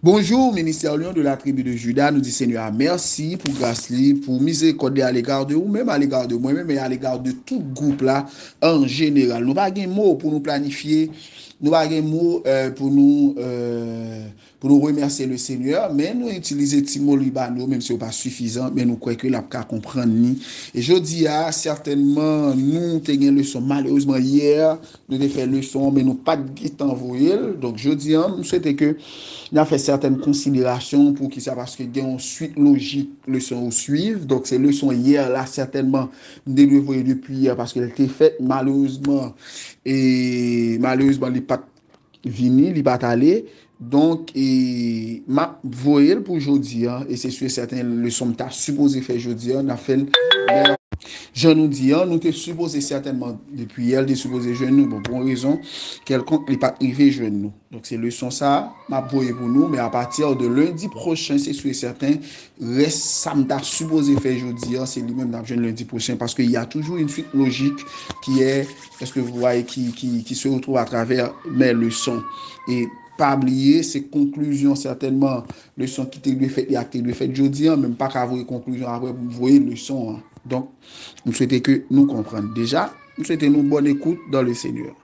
Bonjour, ministère Lion de la tribu de Juda. Nous dit Seigneur, merci pour grâce, pour miséricorde à l'égard de vous, même à l'égard de moi-même et à l'égard de tout groupe là en général. Nous n'avons pas de mots pour nous planifier, nous n'avons pas de mots pour nous remercier le Seigneur, mais nous utilisons Timo Libano, même si ce n'est pas suffisant, mais nous croyons que la qu'à comprendre ni. Et je dis certainement, nous avons une leçon, malheureusement hier, nous avons fait leçon, mais nous pas de temps envoyé. Donc je dis, nous souhaitons que nous avons fait certaines considérations pour qui ça, parce que il y a une suite logique, leçon au suivre. Donc ces leçons hier, là, certainement, nous devons depuis hier, parce qu'elle était faite malheureusement, et malheureusement, il n'est pas vini, il n'est pas allé. Donc, ma voyelle pour aujourd'hui, et c'est sûr certaines leçons que tu as supposé faire aujourd'hui, on a fait je nous dis, nous te supposé certainement, depuis hier, te supposé jeune nous, bon, pour une raison, quelconque n'est pas arrivé jeune nous. Donc, c'est leçon ça, m'a pour nous, mais à partir de lundi prochain, c'est sûr et certain, reste, ça m'a supposé faire jeudi, c'est lui-même dans jeune lundi prochain, parce qu'il y a toujours une suite logique qui est, est-ce que vous voyez, qui se retrouve à travers mes leçons. Et pas oublier ces conclusions certainement leçon qui te fait il y a te fait jeudi même pas qu'à voir conclusion après vous voyez leçon donc nous souhaitons que nous comprenions déjà nous souhaitons une bonne écoute dans le Seigneur.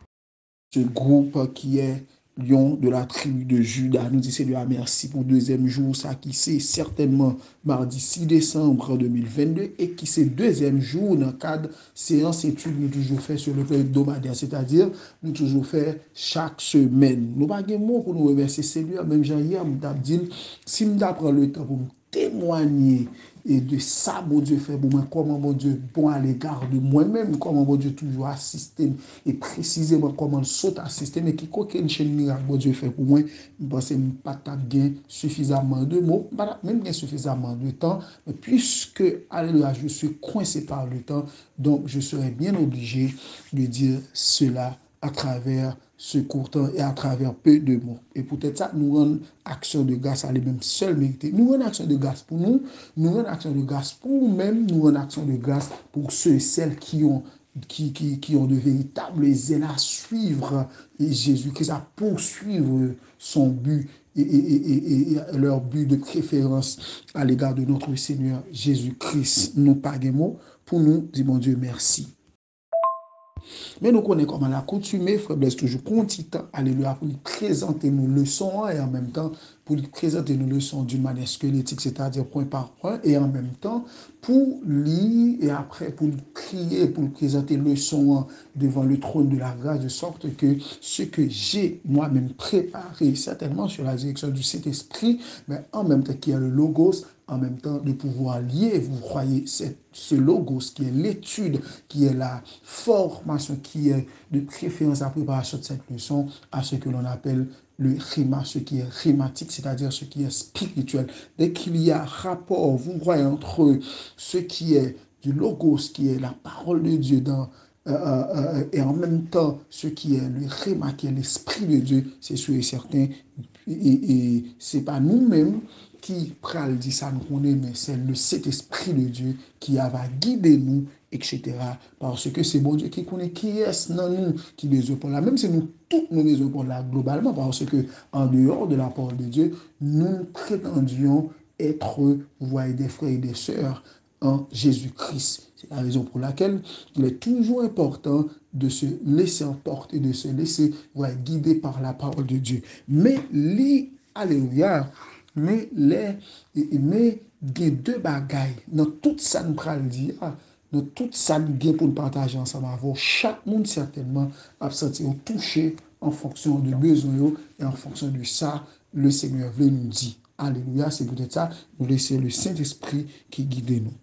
Ce groupe qui est Lion de la tribu de Juda nous dit Seigneur merci pour deuxième jour ça qui c'est certainement mardi 6 décembre 2022 et qui c'est deuxième jour dans le cadre séance études nous toujours fait sur le plan hebdomadaire, c'est-à-dire nous toujours fait chaque semaine. Nous pas de mots pour nous remercier Seigneur, même Jean-Hier m'a dit si m'ta prend le temps pour témoigner et de ça, bon Dieu fait pour moi, comment mon Dieu bon à l'égard de moi-même, comment mon Dieu toujours assisté et précisément comment saute assisté, mais qui aucune chaîne miracle, bon Dieu fait pour moi, je pense que je pas gain suffisamment de mots, même gain suffisamment de temps, mais puisque, alléluia, je suis coincé par le temps, donc je serai bien obligé de dire cela à travers ce court temps et à travers peu de mots. Et peut-être ça, nous rendons action de grâce à lui-même seul mérité. Nous rendons action de grâce pour nous, nous rendons action de grâce pour nous-mêmes, nous rendons action de grâce pour ceux et celles qui ont de véritables ailes à suivre et Jésus-Christ, à poursuivre son but et leur but de préférence à l'égard de notre Seigneur Jésus-Christ. Nous pas de mots pour nous, dis mon Dieu merci. Mais nous connaissons comment la coutume, frère Blaise, toujours continue, alléluia, pour nous présenter nos leçons et en même temps pour nous présenter nos leçons d'une manière squelettique, c'est-à-dire point par point, et en même temps pour lire et après pour nous prier, pour nous présenter leçons devant le trône de la grâce, de sorte que ce que j'ai moi-même préparé, certainement sur la direction du Saint-Esprit, mais en même temps qu'il y a le logos, en même temps de pouvoir lier, vous croyez, ce logos qui est l'étude, qui est la formation, qui est de préférence la préparation de cette leçon à ce que l'on appelle le rima, ce qui est rimatique, c'est-à-dire ce qui est spirituel. Dès qu'il y a rapport, vous voyez, entre ce qui est du logos, qui est la parole de Dieu et en même temps ce qui est le rima, qui est l'esprit de Dieu, c'est sûr et certain. Et c'est pas nous-mêmes qui pral dit ça nous connaît, mais c'est le Saint-Esprit de Dieu qui va guider nous, etc. Parce que c'est bon Dieu qui connaît qui est dans nous, qui besoin pour là. Même si nous, tous nous besoin pour là globalement, parce que en dehors de la parole de Dieu, nous prétendions être, vous voyez, des frères et des sœurs en Jésus-Christ. C'est la raison pour laquelle il est toujours important de se laisser emporter, de se laisser guider par la parole de Dieu. Mais alléluia, mais il y a deux bagailles dans tout ça nous pral dire, dans tout ça nous pour nous partager ensemble avant. Chaque monde certainement a senti touché en fonction de besoins et en fonction de ça, le Seigneur veut nous dire. Alléluia, c'est peut-être ça, nous laisser le Saint-Esprit qui guide nous.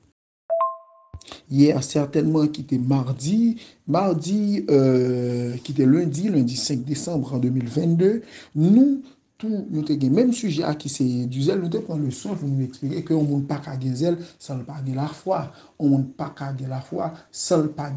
Hier, certainement, qui était mardi, qui était lundi 5 décembre en 2022, nous, tout, nous avons même sujet à qui c'est du zèle, nous devons prendre le soin pour nous expliquer qu'on ne peut pas gagner zèle sans pas gagner la foi. On ne peut pas gagner la foi sans pas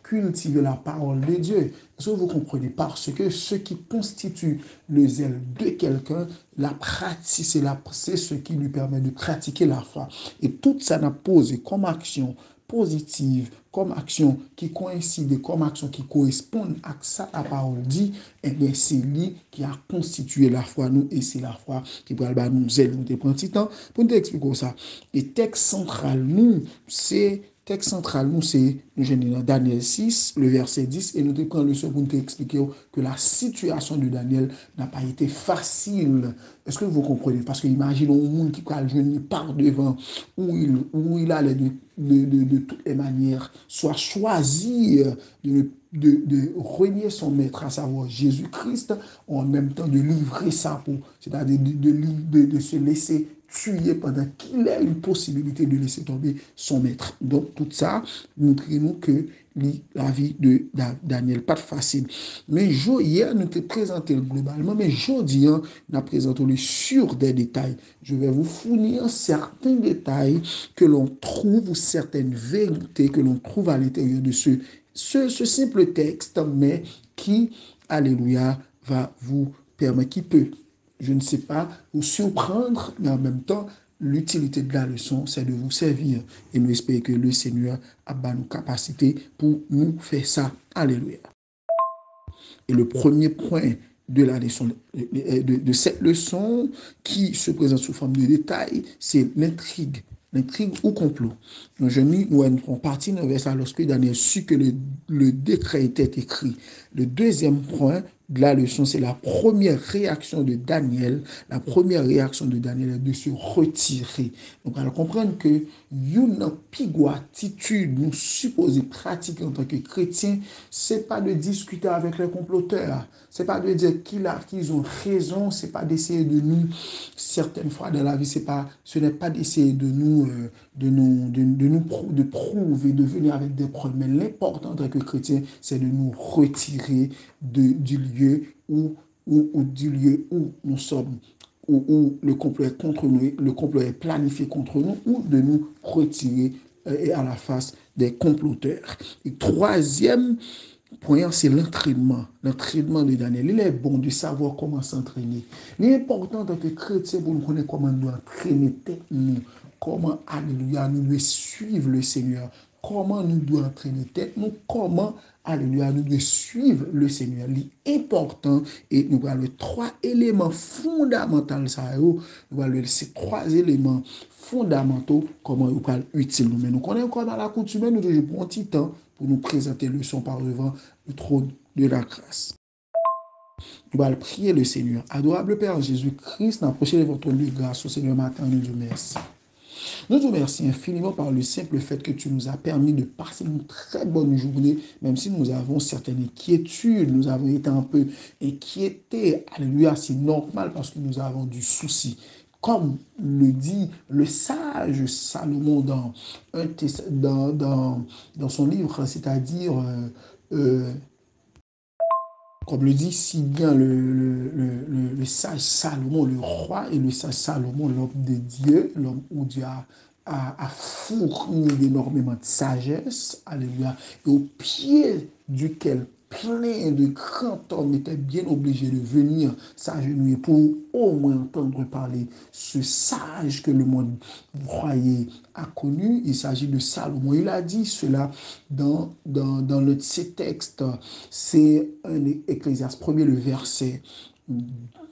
cultiver la parole de Dieu. Est-ce que vous comprenez? Parce que ce qui constitue le zèle de quelqu'un, la pratique, c'est ce qui lui permet de pratiquer la foi. Et tout ça n'a posé comme action positive, comme action qui coïncide, comme action qui correspond à ça la parole dit, eh bien, c'est lui qui a constitué la foi nous et c'est la foi qui va nous aider. Nous te prendre petit temps pour nous expliquer ça. Et texte central nous, c'est dans Daniel 6, le verset 10, et nous te prenons le second pour nous expliquer que la situation de Daniel n'a pas été facile. Est-ce que vous comprenez? Parce que imaginons un monde qui a joué par devant, où il allait de toutes les manières, soit choisi de renier son maître, à savoir Jésus-Christ, en même temps de livrer sa peau, c'est-à-dire de se laisser tuer pendant qu'il ait une possibilité de laisser tomber son maître. Donc, tout ça, montrez-nous que la vie de Daniel, pas facile. Mais hier, nous te présenté globalement, mais aujourd'hui, nous avons présenté sur des détails. Je vais vous fournir certains détails que l'on trouve, ou certaines vérités que l'on trouve à l'intérieur de ce simple texte, mais qui, alléluia, va vous permettre, qui peut, je ne sais pas, vous surprendre, mais en même temps, l'utilité de la leçon, c'est de vous servir. Et nous espérons que le Seigneur a nos capacités pour nous faire ça. Alléluia. Et le premier point de la leçon, de cette leçon qui se présente sous forme de détail, c'est l'intrigue. L'intrigue ou complot. Donc, je dis, on partit dans le verset lorsque Daniel sut que le décret était écrit. Le deuxième point de la leçon, c'est la première réaction de Daniel. La première réaction de Daniel est de se retirer. Donc, alors comprendre que une pigou attitude nous supposons pratiquer en tant que chrétiens, c'est pas de discuter avec les comploteurs. C'est pas de dire qu'ils ont raison. C'est pas d'essayer de nous, certaines fois dans la vie, ce n'est pas d'essayer de prouver, de venir avec des preuves. Mais l'important en tant que chrétien, c'est de nous retirer du lieu où nous sommes, où le complot est contre nous, le complot est planifié contre nous, ou de nous retirer à la face des comploteurs. Et troisième point, c'est l'entraînement. L'entraînement de Daniel. Il est bon de savoir comment s'entraîner. Il est important en tant que chrétien pour nous connaître comment nous entraîner nous. Comment, alléluia, nous devons suivre le Seigneur. Comment nous devons entraîner tête nous. Comment, alléluia, nous devons suivre le Seigneur. L'important, et nous avons les trois éléments fondamentaux. Nous avons ces trois éléments fondamentaux, comment nous parlons utile. Mais nous connaissons encore dans la coutume, nous devons prendre un petit temps pour nous présenter le son par devant le trône de la grâce. Nous allons prier le Seigneur. Adorable Père Jésus-Christ, n'approchez votre trône de grâce au Seigneur matin, nous vous remercions. Nous te remercions infiniment par le simple fait que tu nous as permis de passer une très bonne journée, même si nous avons certaines inquiétudes, nous avons été un peu inquiétés. Alléluia, c'est normal parce que nous avons du souci. Comme le dit le sage Salomon dans son livre, c'est-à-dire, comme le dit si bien le sage Salomon, le roi et le sage Salomon, l'homme de Dieu, l'homme où Dieu a fourni énormément de sagesse, alléluia, et au pied duquel plein de grands hommes étaient bien obligés de venir s'agenouiller pour au moins entendre parler ce sage que le monde croyait a connu. Il s'agit de Salomon. Il a dit cela dans le de ses textes. C'est un Ecclésiaste 1er, le verset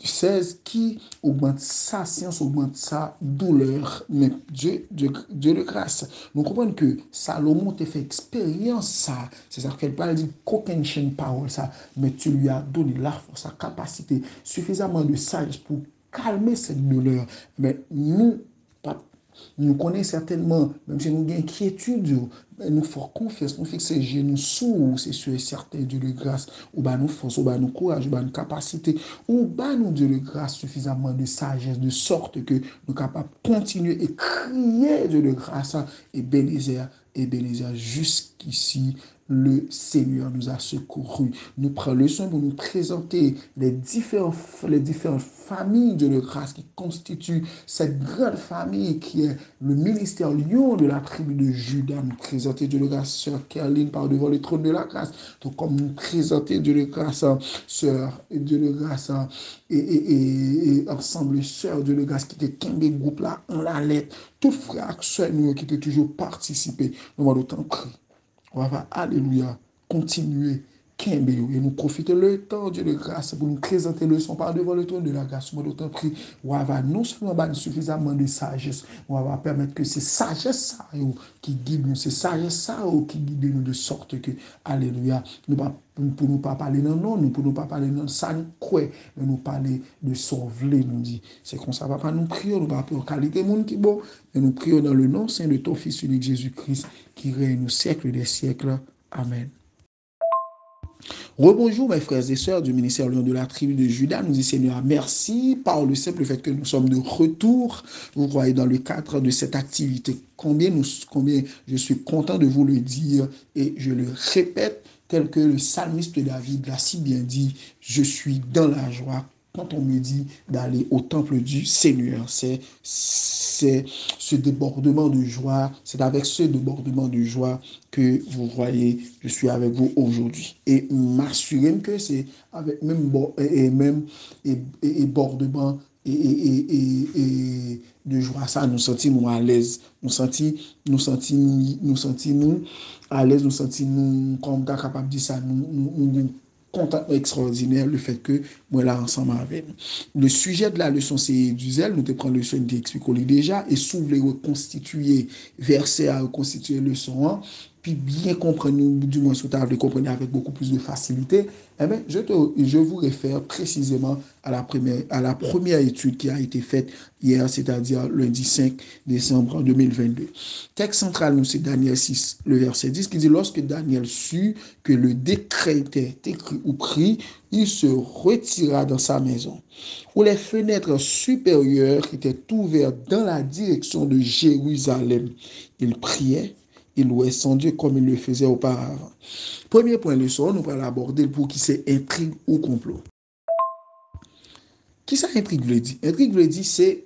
16, qui augmente sa science, augmente sa douleur, mais Dieu de grâce. Nous comprenons que Salomon t'a fait expérience ça. C'est ça qu'elle parle, dit qu'aucune chaîne parole ça, mais tu lui as donné la force, sa capacité, suffisamment de sagesse pour calmer cette douleur. Mais nous connaissons certainement, même si nous avons inquiétude, nous faisons confiance, nous fixons les genoux sous, c'est sûr et certain, Dieu de grâce, ou bah nous force, ou bah nous courage, ou bah nous capacité, ou bah nous Dieu de grâce suffisamment de sagesse, de sorte que nous sommes capables de continuer et crier Dieu de grâce et bénézer qu'ici, le Seigneur nous a secourus. Nous prenons le soin pour nous présenter les différentes familles de la grâce qui constituent cette grande famille qui est le ministère lion de la tribu de Juda. Nous présenter Dieu de grâce, sœur Caroline, par devant le trône de la grâce. Donc, comme nous présenter Dieu de grâce, sœur Dieu de grâce, et ensemble, sœur Dieu de grâce, qui était 15 groupes là, en la lettre, tout frère, sœur, nous qui étaient toujours participés, nous allons autant prier. On va, alléluia, continuer, et nous profiter le temps, Dieu de grâce, pour nous présenter le son par devant le trône de la grâce. On va autant prier. On va non seulement suffisamment de sagesse, on va permettre que c'est sagesse qui guide nous, c'est sagesse qui guide nous de sorte que, alléluia, nous pour nous pas parler non, nous pour nous pas parler non, ça nous croit, mais nous parler de sauver, nous dit. C'est comme ça, papa, nous prions, nous pas en qualité monde qui bon, mais nous prions dans le nom saint de ton Fils unique Jésus-Christ, qui règne au siècle des siècles. Amen. Rebonjour mes frères et sœurs du ministère Lion de la tribu de Juda. Nous disons Seigneur merci par le simple fait que nous sommes de retour. Vous voyez dans le cadre de cette activité. Combien je suis content de vous le dire et je le répète tel que le psalmiste David l'a si bien dit. Je suis dans la joie quand on me dit d'aller au temple du Seigneur. C'est ce débordement de joie, c'est avec ce débordement de joie que vous voyez, je suis avec vous aujourd'hui. Et m'assurer que c'est avec même bordement et de joie, ça, nous sentons à l'aise. Nous sentons à l'aise, nous sentons comme tu es capable de dire ça, nous content extraordinaire le fait que moi là ensemble avec nous. Le sujet de la leçon c'est du zèle, nous te prenons le leçon d'expliquer déjà et s'ouvre les reconstituer verset à reconstituer leçon 1 puis bien comprendre, du moins sous table, comprendre avec beaucoup plus de facilité, eh bien, je vous réfère précisément à la première étude qui a été faite hier, c'est-à-dire lundi 5 décembre 2022. Texte central, nous, c'est Daniel 6, le verset 10, qui dit « Lorsque Daniel sut que le décret était écrit ou pris, il se retira dans sa maison, où les fenêtres supérieures étaient ouvertes dans la direction de Jérusalem. Il priait, il louait son Dieu comme il le faisait auparavant. » Premier point de leçon, nous allons l'aborder pour qui c'est intrigue ou complot. Qui ça intrigue veut dire? Intrigue veut dire c'est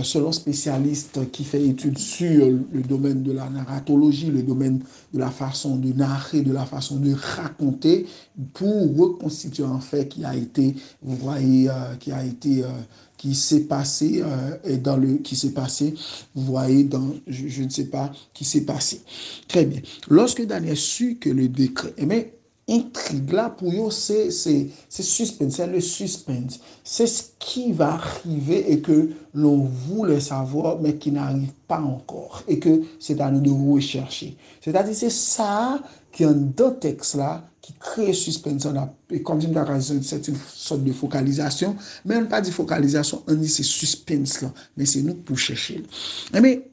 selon spécialiste qui fait étude sur le domaine de la narratologie, le domaine de la façon de narrer, de la façon de raconter pour reconstituer un fait qui a été, vous voyez, qui s'est passé vous voyez dans je ne sais pas qui s'est passé. Très bien. Lorsque Daniel sut que le décret, mais intrigue là pour eux c'est suspense, c'est le suspense, c'est ce qui va arriver et que l'on voulait savoir mais qui n'arrive pas encore et que c'est à nous de rechercher. C'est-à-dire c'est ça qui est dans le texte là qui crée suspense, et comme je me c'est une sorte de focalisation, mais on ne pas dit focalisation, on dit c'est suspense là, mais c'est nous pour chercher. Mais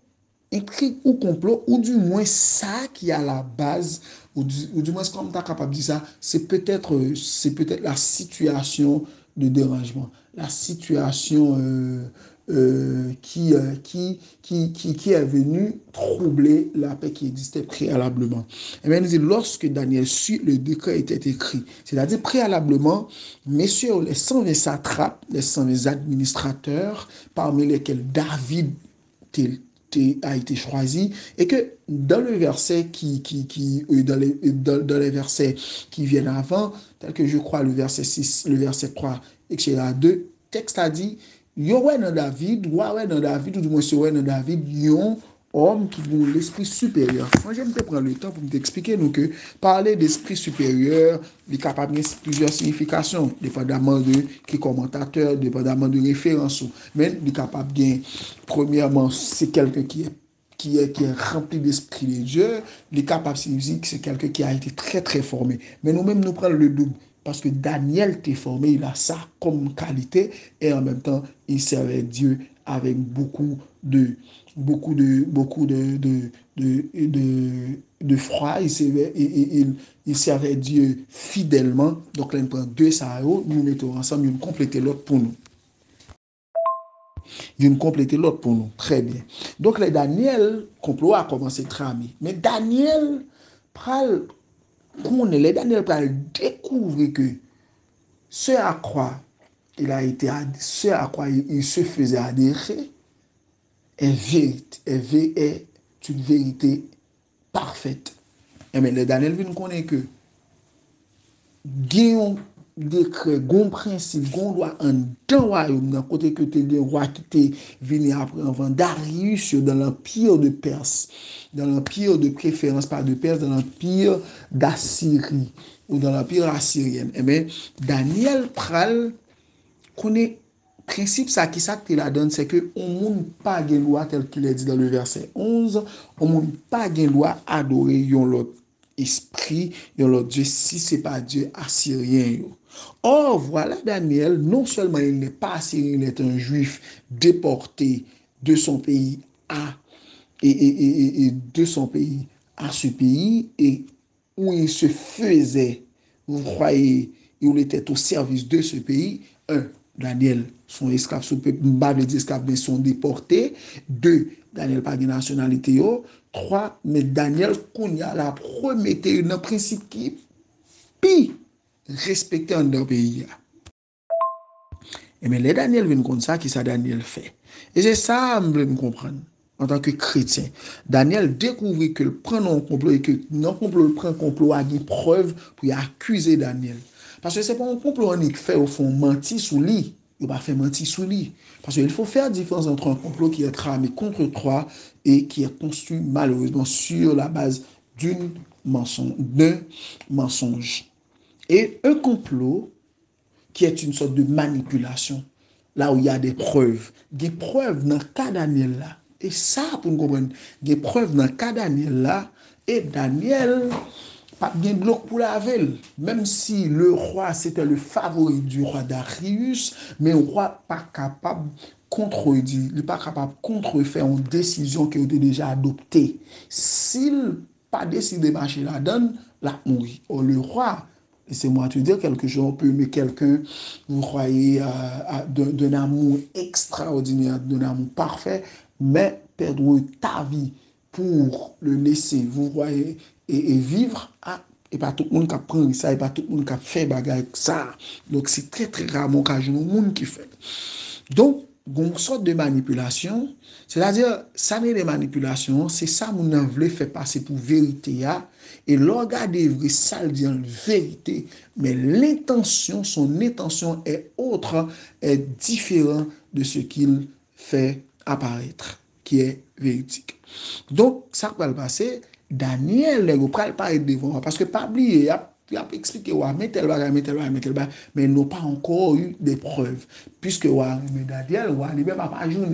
intrigue ou complot, ou du moins ça qui est à la base, ou du moins comme tu es capable de dire ça, c'est peut-être la situation de dérangement, la situation qui est venue troubler la paix qui existait préalablement. Et bien, nous dit, lorsque Daniel sut, le décret était écrit, c'est-à-dire préalablement, messieurs, les 120 satrapes, les 120 administrateurs, parmi lesquels David a été choisi, et que dans le verset dans les versets qui viennent avant, tel que je crois le verset 6, le verset 3, etc. 2, texte a dit, yo ouais dans David, ou du moins c'est ouais dans David, yon homme qui a l'esprit supérieur. Moi, j'aime te prendre le temps pour t'expliquer nous que parler d'esprit supérieur, il est capable de plusieurs significations, dépendamment de qui commentateur, dépendamment de référence. Mais il est capable de, premièrement, c'est quelqu'un qui est rempli d'esprit de Dieu. Il est capable de dire que c'est quelqu'un qui a été très, très formé. Mais nous-mêmes, nous prenons le double. Parce que Daniel t'est formé, il a ça comme qualité et en même temps, il servait Dieu avec beaucoup de froid. Il servait Dieu fidèlement. Donc là, on prend deux ça, nous mettons ensemble, nous complétons l'autre pour nous. L'une compléter l'autre pour nous. Très bien. Donc, le Daniel, complot a commencé à tramer. Mais Daniel, pral découvrir que ce à quoi ce à quoi il se faisait adhérer est une vérité parfaite. Et mais le Daniel vient connaître que gen décret, gon principe, gon loi en dans royaume, dans côté que te gen roi qui te venu après avant Darius dans l'empire de Perse, dans l'empire de préférence pas de Perse, dans l'empire d'Assyrie ou dans l'empire assyrien. Eh bien, Daniel pral connaît principe ça qui ça te la donne, c'est que on monde pas gen loi tel qu'il est dit dans le verset 11, on monde pas gen loi adorer yon l'autre esprit, yon l'autre Dieu si c'est pas Dieu assyrien yo. Or, voilà Daniel, non seulement il n'est pas assyrien, il est un juif déporté de son pays à et de son pays à ce pays et où il se faisait, vous croyez, il était au service de ce pays. Un, Daniel, son esclave, son peuple, esclaves, mais sont déportés. Deux, Daniel pas de nationalité. Trois, mais Daniel, qu'on y a la prometté un principe qui pi respecté dans le pays. Et mais les Daniel viennent comme ça, qui ça Daniel fait. Et c'est ça, je veux comprendre. En tant que chrétien, Daniel découvrit que le prend un complot et que non complot le prend complot a des preuves pour accuser Daniel. Parce que c'est pas un complot qui fait au fond mentir sous lui. Il va faire mentir sous lui. Parce qu'il faut faire différence entre un complot qui est tramé contre toi et qui est construit malheureusement sur la base d'un mensonge. Et un complot qui est une sorte de manipulation, là où il y a des preuves. Des preuves dans le cas Daniel là. Et ça, pour nous comprendre, des preuves dans le cas Daniel là, et Daniel, pas bien bloc pour la ville. Même si le roi, c'était le favori du roi Darius, mais le roi pas capable contredire, il n'est pas capable de contrefaire une décision qui a été déjà adoptée. S'il pas décidé de marcher là-dedans, là, mourir. Or, le roi, laissez-moi te dire quelque chose, on peut aimer quelqu'un, vous croyez, d'un amour extraordinaire, d'un amour parfait, mais perdre ta vie pour le laisser, vous voyez, et vivre, et pas tout le monde qui prend ça, et pas tout le monde qui fait bagarre ça. Donc, c'est très, très rarement qu'il y a un monde qui fait. Donc, une sorte de manipulation, c'est-à-dire, ça n'est des manipulations, c'est ça mon voulait faire passer pour vérité, et regarder vrai, ça le dit en vérité, mais l'intention, son intention est autre, est différente de ce qu'il fait apparaître, qui est véridique. Donc, ça va le passer, Daniel, il va pas être devant, parce que pas oublier, il a expliqué, mais tel bagage, mais ils n'ont pas encore eu des preuves. Puisque, mais Daniel, il n'a pas joué,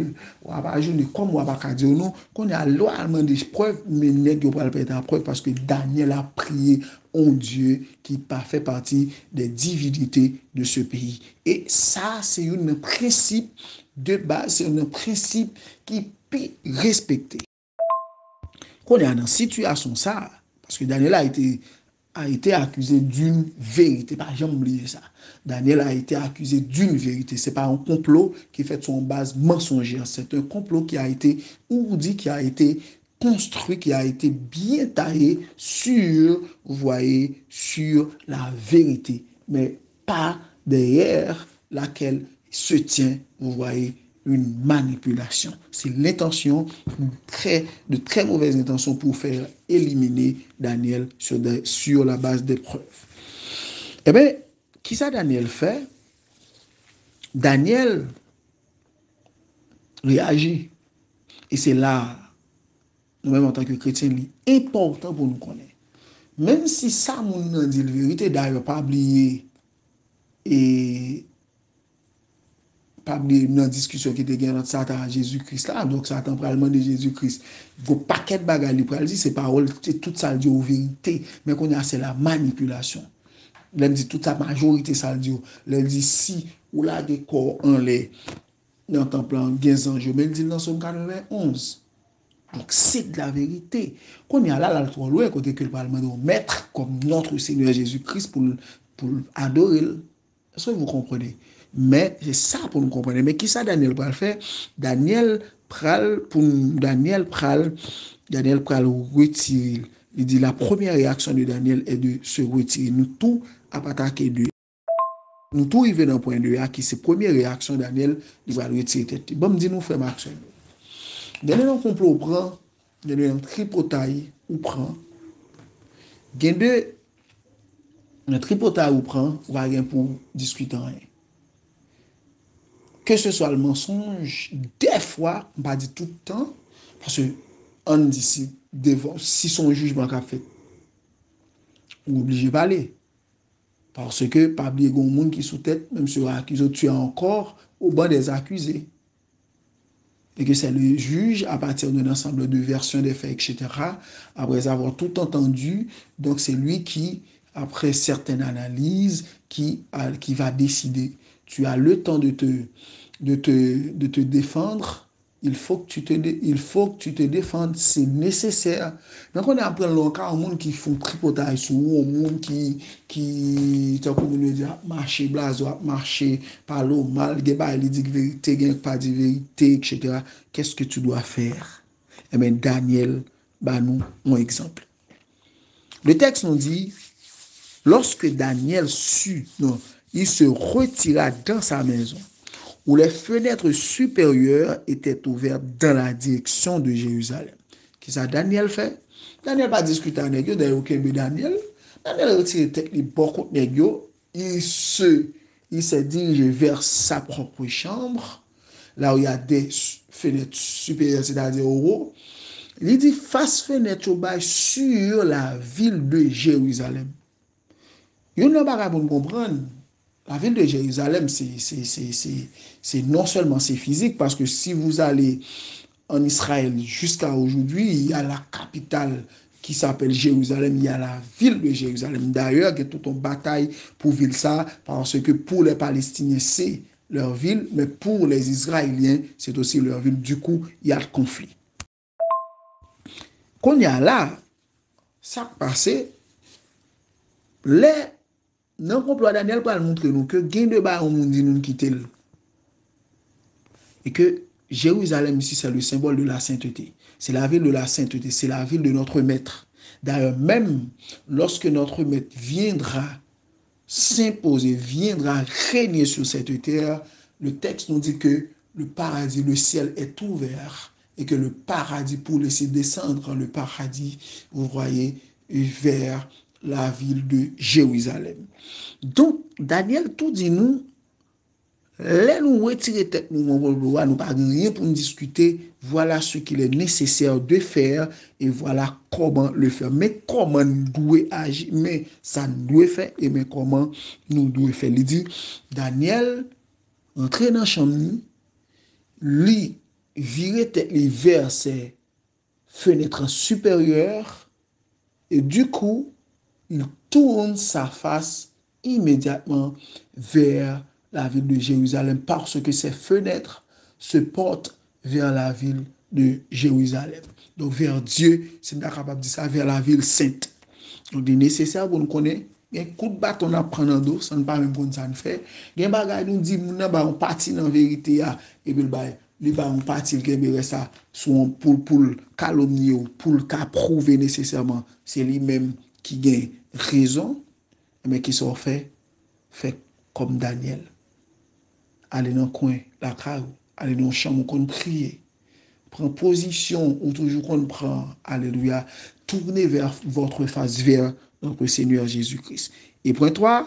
comme on va dire, non, qu'on a loyalement des preuves, mais il n'a pas de preuve, parce que Daniel a prié en Dieu qui pas fait partie des divinités de ce pays. Et ça, c'est un principe de base, c'est un principe qui peut respecter. Qu'on est dans une situation ça, parce que Daniel a été accusé d'une vérité. Pas jamais oublier ça. Daniel a été accusé d'une vérité. C'est pas un complot qui est fait sur une base mensongère. C'est un complot qui a été ourdi, qui a été construit, qui a été bien taillé sur, vous voyez, sur la vérité, mais pas derrière laquelle se tient, vous voyez, une manipulation. C'est l'intention, de très mauvaise intention pour faire éliminer Daniel sur la base des preuves. Eh bien, qui ça Daniel fait? Daniel réagit. Et c'est là, nous-mêmes en tant que chrétiens, important pour nous connaître. Même si ça, nous dit la vérité, d'ailleurs, pas oublier et pas oublier une discussion qui était gagnée entre Satan et Jésus-Christ là, donc Satan probablement de Jésus-Christ. Go paquet de bagages li pral dit c'est parole, c'est tout ça dit aux vérité, mais qu'on a c'est la manipulation. L'elle dit toute sa majorité ça dit, l'elle dit si ou la de corps en les dans temple en 15 ans, mais il dit dans Somme 91. Donc c'est de la vérité. Qu'on y a là trop loin côté que le parlement de mettre comme notre Seigneur Jésus-Christ pour adorer. Est-ce que vous comprenez? Mais c'est ça pour nous comprendre. Mais qui ça Daniel pral faire? Daniel pral retirer. Il dit la première réaction de Daniel est de se retirer. Nous tout à attaquer de nous tout arriver dans le point de qui c'est première réaction Daniel, il va retirer tête. Bon, me dit nous faire action. Daniel un complot prend, Daniel un tripotaille ou prend. Gen de un tripotaille ou prend, va rien pour discuter rien. Que ce soit le mensonge, des fois, on va dire tout le temps, parce que on dit si son jugement qu'a fait, on est obligé de parler. Parce que, pas oublier qu'il y a un monde qui sous tête, même si on accuse, tu es encore au banc des accusés. Et que c'est le juge, à partir d'un ensemble de versions des faits, etc., après avoir tout entendu, donc c'est lui qui, après certaines analyses, qui va décider. Tu as le temps de te défendre. Il faut que tu te défendes, c'est nécessaire. Donc on apprend le cas au monde qui font tripotage sur au monde qui comme on dit marcher blazo, marcher par l'eau mal, il dit vérité, pas de vérité, etc. Qu'est-ce que tu dois faire? Eh bien, Daniel, nous, un exemple. Le texte nous dit, lorsque Daniel sut, non, il se retira dans sa maison, où les fenêtres supérieures étaient ouvertes dans la direction de Jérusalem. Qu'est-ce que Daniel fait? Daniel n'a pas discuté avec eux, d'ailleurs, Daniel. Daniel a retiré tête les bords contre il s'est dirigé vers sa propre chambre, là où il y a des fenêtres supérieures, c'est-à-dire au haut. Il dit face fenêtre au bas sur la ville de Jérusalem. Il n'y a pas de comprendre. La ville de Jérusalem, c'est non seulement c'est physique, parce que si vous allez en Israël jusqu'à aujourd'hui, il y a la capitale qui s'appelle Jérusalem, il y a la ville de Jérusalem. D'ailleurs, il y a toute une bataille pour ville ça, parce que pour les Palestiniens, c'est leur ville, mais pour les Israéliens, c'est aussi leur ville. Du coup, il y a le conflit. Quand il y a là, ça passé, les non complot Daniel pour montrer nous que gain de bas on dit nous quitter et que Jérusalem ici c'est le symbole de la sainteté. C'est la ville de la sainteté, c'est la ville de notre maître. D'ailleurs même lorsque notre maître viendra s'imposer, viendra régner sur cette terre, le texte nous dit que le paradis, le ciel est ouvert et que le paradis pour laisser descendre le paradis, vous voyez, vers la ville de Jérusalem. Donc, Daniel tout dit nous, là nous retirer tête nous nous pas rien pour nous discuter, voilà ce qu'il est nécessaire de faire et voilà comment le faire. Mais comment nous devons agir, mais ça nous doit faire et mais comment nous devons faire. Il dit, Daniel, entrer dans la chambre, lui, virer tête vers ses fenêtres supérieures et du coup, il tourne sa face immédiatement vers la ville de Jérusalem parce que ses fenêtres se portent vers la ville de Jérusalem. Donc vers Dieu, c'est pas capable de dire ça, vers la ville sainte. Donc il est nécessaire pour nous connaître. Il y a un coup de bâton à prendre en dos, ça ne pas même comme ça ne fait. Il y a un bagage nous dit, on partit dans la vérité, et puis on partit le ça pour calomnier, pour prouver nécessairement. C'est lui-même qui gagne raison, mais qui sont fait comme Daniel. Aller dans le coin, la cave, aller dans le chambre, on prier. Prendre position, ou toujours qu'on prend, alléluia, tournez vers votre face vers notre Seigneur Jésus-Christ. Et point 3,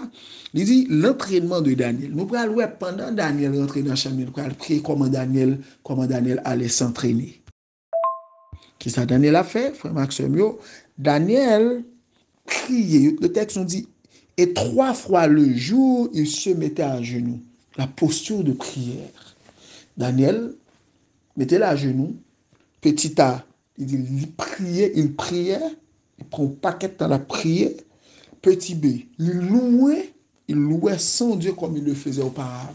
il dit l'entraînement de Daniel. Nous allons pendant Daniel rentrer dans la chambre, nous allons prier comment Daniel allait s'entraîner. Qu'est-ce que Daniel a fait, frère Maxime? Daniel priait, le texte nous dit, et 3 fois le jour, il se mettait à genoux. La posture de prière. Daniel mettait à genoux, petit A, il priait, il prend un paquet dans la prière. Petit B, il louait sans Dieu comme il le faisait auparavant.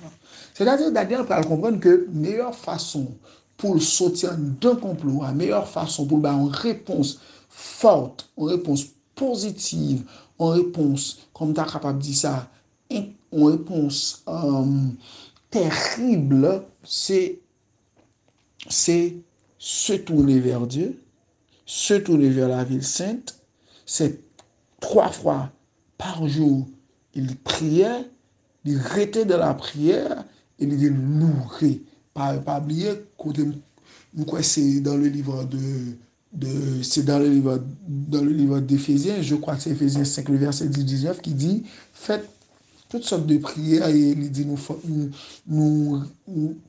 C'est-à-dire, Daniel peut comprendre que la meilleure façon pour le sortir d'un complot, la meilleure façon pour avoir une réponse forte, une réponse positive, une réponse, comme tu es capable de dire ça, une réponse terrible, c'est se tourner vers Dieu, se tourner vers la ville sainte. C'est 3 fois par jour, il priait, il était dans la prière, et il dit louer. Pas oublier, c'est dans le livre c'est dans le livre d'Éphésiens, je crois que c'est Éphésiens 5, le verset 19, qui dit, faites toutes sortes de prières, et il dit,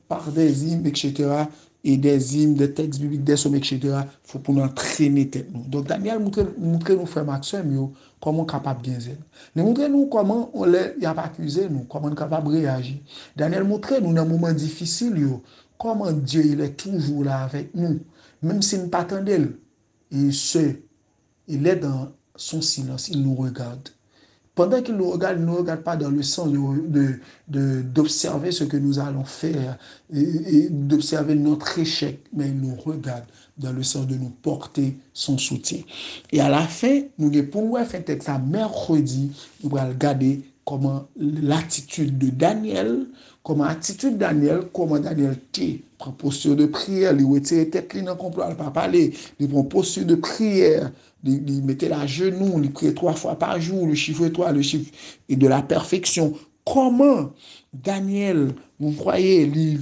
par des hymnes, etc., et des hymnes, des textes bibliques, des sommes, etc., il faut pour nous entraîner tête nous. Donc, Daniel montre nous, frère Maxime, comment capable de bien. Il montre nous comment on y a pas accusé nous, comment on est capable de réagir. Daniel montre nous dans un moment difficile, comment Dieu il est toujours là avec nous, même s'il ne pas attendait. Il est dans son silence, il nous regarde. Pendant qu'il nous regarde, il ne nous regarde pas dans le sens d'observer ce que nous allons faire et d'observer notre échec, mais il nous regarde dans le sens de nous porter son soutien. Et à la fin, nous répondons à fin texte à mercredi, nous allons regarder comment l'attitude de Daniel, comment Daniel prend posture de prière, il retire tête dans le complot, il ne pas parler, il prend posture de prière, il mettait la genou, il priait 3 fois par jour, le chiffre 3, le chiffre et de la perfection. Comment Daniel, vous voyez, il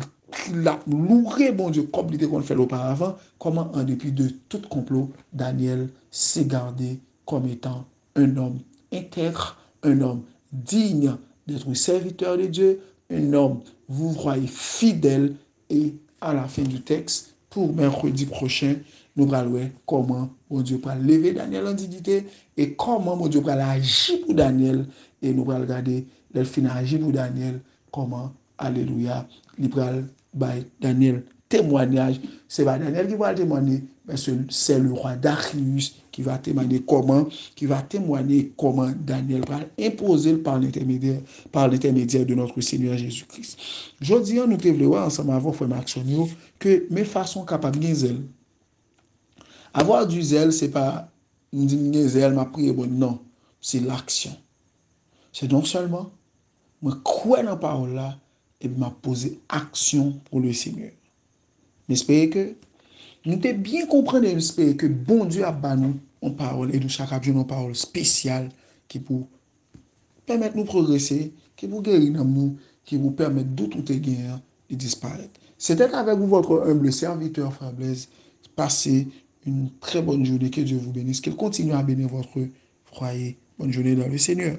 a loué, bon Dieu, comme il était qu'on le fait auparavant, comment en dépit de tout complot, Daniel s'est gardé comme étant un homme intègre, un homme digne d'être un serviteur de Dieu, un homme, vous voyez, fidèle. Et à la fin du texte, pour mercredi prochain, nous allons voir comment mon Dieu va lever Daniel en dignité et comment mon Dieu va agir pour Daniel. Et nous allons regarder le final agir pour Daniel, comment, alléluia, il va Daniel témoignage. C'est pas Daniel qui va témoigner, mais c'est le roi Darius qui va témoigner comment Daniel va imposer par l'intermédiaire de notre Seigneur Jésus-Christ. Je dis, nous devons voir ensemble avant frère Maxonio que mes façons capables de zèle. Avoir du zèle, c'est pas une zèle, ma prière, bon, non, c'est l'action. C'est non seulement, moi, croire dans la parole là, et m'a posé action pour le Seigneur. J'espère que nous devons bien comprendre et j'espère que bon Dieu a banni nous en parole et nous chaque jour une parole spéciale qui pour permettre nous progresser, qui pour guérir nous, qui vous permettre de tout gagner et disparaître. C'était avec vous votre humble serviteur, Frère Blaise. Passez une très bonne journée. Que Dieu vous bénisse. Qu'il continue à bénir votre foyer. Bonne journée dans le Seigneur.